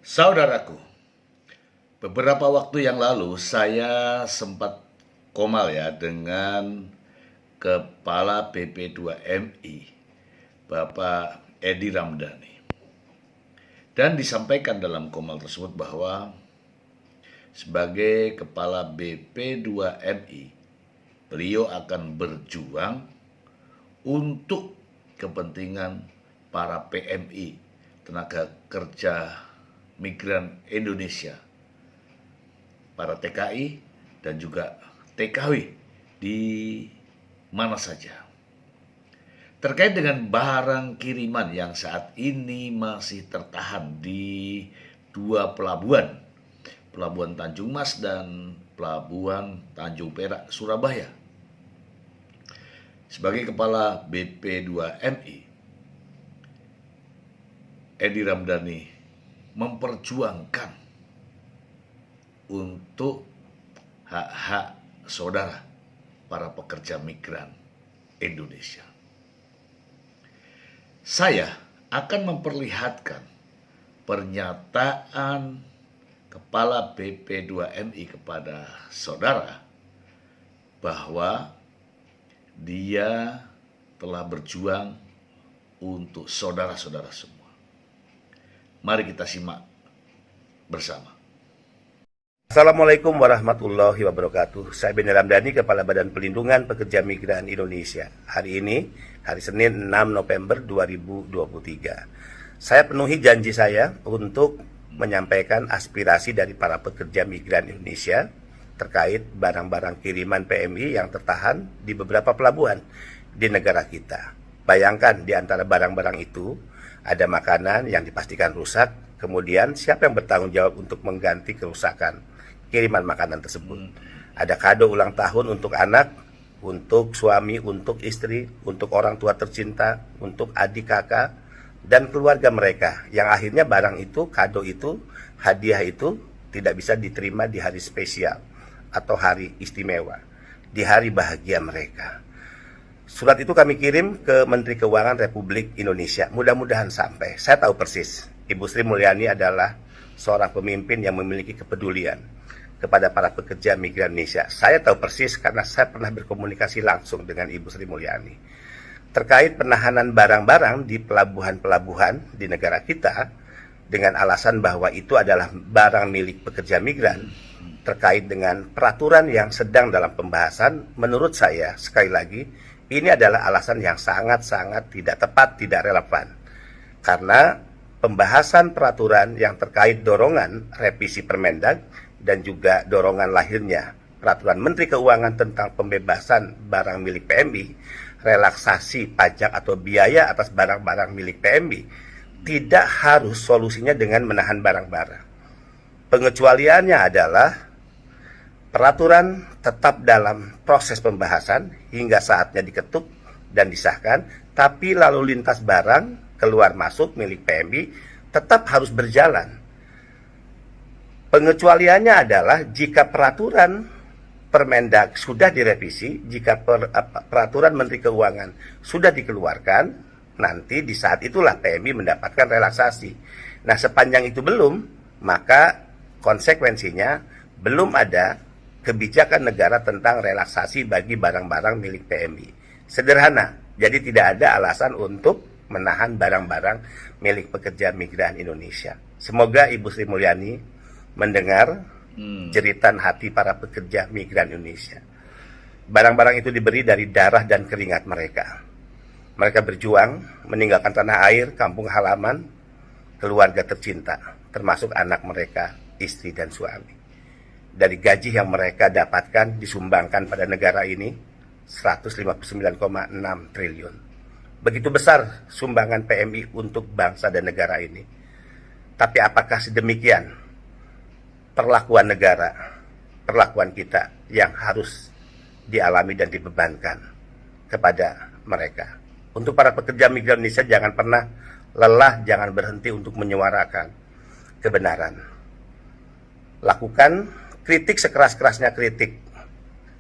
Saudaraku, beberapa waktu yang lalu saya sempat komal ya dengan Kepala BP2MI, Bapak Edi Ramdhani. Dan disampaikan dalam komal tersebut bahwa sebagai Kepala BP2MI, beliau akan berjuang untuk kepentingan para PMI, tenaga kerja migran Indonesia, para TKI dan juga TKW di mana saja. Terkait dengan barang kiriman yang saat ini masih tertahan di dua pelabuhan, Pelabuhan Tanjung Mas dan Pelabuhan Tanjung Perak, Surabaya. Sebagai Kepala BP2MI, Edi Ramdhani memperjuangkan untuk hak-hak saudara para pekerja migran Indonesia. Saya akan memperlihatkan pernyataan Kepala BP2MI kepada saudara bahwa dia telah berjuang untuk saudara-saudara semua. Mari kita simak bersama. Assalamualaikum warahmatullahi wabarakatuh. Saya Edi Ramdhani, Kepala Badan Pelindungan Pekerja Migran Indonesia. Hari ini, hari Senin 6 November 2023. Saya penuhi janji saya untuk menyampaikan aspirasi dari para pekerja migran Indonesia terkait barang-barang kiriman PMI yang tertahan di beberapa pelabuhan di negara kita. Bayangkan di antara barang-barang itu ada makanan yang dipastikan rusak, kemudian siapa yang bertanggung jawab untuk mengganti kerusakan kiriman makanan tersebut. Ada kado ulang tahun untuk anak, untuk suami, untuk istri, untuk orang tua tercinta, untuk adik kakak, dan keluarga mereka. Yang akhirnya barang itu, kado itu, hadiah itu tidak bisa diterima di hari spesial atau hari istimewa, di hari bahagia mereka. Surat itu kami kirim ke Menteri Keuangan Republik Indonesia. Mudah-mudahan sampai. Saya tahu persis, Ibu Sri Mulyani adalah seorang pemimpin yang memiliki kepedulian kepada para pekerja migran Indonesia. Saya tahu persis karena saya pernah berkomunikasi langsung dengan Ibu Sri Mulyani. Terkait penahanan barang-barang di pelabuhan-pelabuhan di negara kita, dengan alasan bahwa itu adalah barang milik pekerja migran, terkait dengan peraturan yang sedang dalam pembahasan, menurut saya, sekali lagi, ini adalah alasan yang sangat-sangat tidak tepat, tidak relevan. Karena pembahasan peraturan yang terkait dorongan revisi Permendag dan juga dorongan lahirnya peraturan Menteri Keuangan tentang pembebasan barang milik PMI, relaksasi pajak atau biaya atas barang-barang milik PMI, tidak harus solusinya dengan menahan barang-barang. Pengecualiannya adalah peraturan tetap dalam proses pembahasan hingga saatnya diketuk dan disahkan, tapi lalu lintas barang keluar masuk milik PMI tetap harus berjalan. Pengecualiannya adalah jika peraturan Permendag sudah direvisi, jika peraturan Menteri Keuangan sudah dikeluarkan, nanti di saat itulah PMI mendapatkan relaksasi. Nah, sepanjang itu belum, maka konsekuensinya belum ada kebijakan negara tentang relaksasi bagi barang-barang milik PMI. Sederhana, jadi tidak ada alasan untuk menahan barang-barang milik pekerja migran Indonesia. Semoga Ibu Sri Mulyani mendengar jeritan hati para pekerja migran Indonesia. Barang-barang itu diberi dari darah dan keringat mereka. Mereka berjuang meninggalkan tanah air, kampung halaman, keluarga tercinta, termasuk anak mereka, istri dan suami. Dari gaji yang mereka dapatkan disumbangkan pada negara ini 159,6 triliun. Begitu besar sumbangan PMI untuk bangsa dan negara ini. Tapi apakah sedemikian perlakuan negara, perlakuan kita yang harus dialami dan dibebankan kepada mereka? Untuk para pekerja migran Indonesia, jangan pernah lelah, jangan berhenti untuk menyuarakan kebenaran. Lakukan kritik sekeras-kerasnya kritik.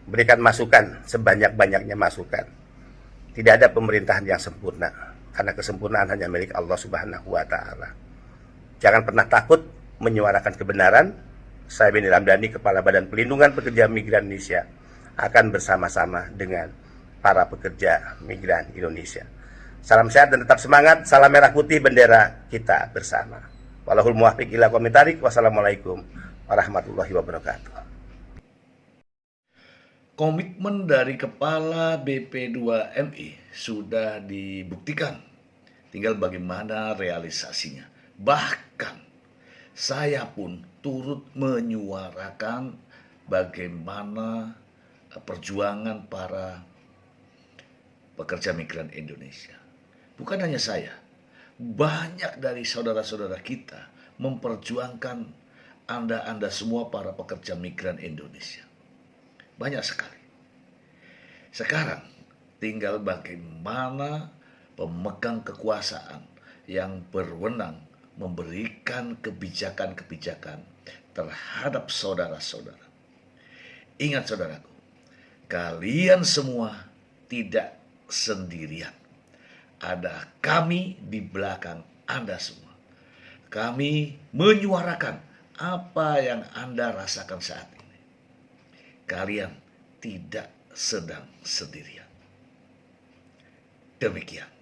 Berikan masukan sebanyak-banyaknya masukan. Tidak ada pemerintahan yang sempurna, karena kesempurnaan hanya milik Allah Subhanahu wa Ta'ala. Jangan pernah takut menyuarakan kebenaran, saya Benny Ramdhani, Kepala Badan Pelindungan Pekerja Migran Indonesia, akan bersama-sama dengan para pekerja migran Indonesia. Salam sehat dan tetap semangat. Salam merah putih, bendera kita bersama. Wallahul muwaffiq ila aqwamit thoriq. Wassalamualaikum warahmatullahi wabarakatuh. Komitmen dari Kepala BP2MI sudah dibuktikan. Tinggal bagaimana realisasinya. Bahkan saya pun turut menyuarakan bagaimana perjuangan para pekerja migran Indonesia. Bukan hanya saya, banyak dari saudara-saudara kita memperjuangkan Anda semua para pekerja migran Indonesia. Banyak sekali. Sekarang tinggal bagaimana pemegang kekuasaan yang berwenang memberikan kebijakan-kebijakan terhadap saudara-saudara. Ingat saudaraku, kalian semua tidak sendirian. Ada kami di belakang Anda semua. Kami menyuarakan apa yang Anda rasakan saat ini. Kalian tidak sedang sendirian. Demikian.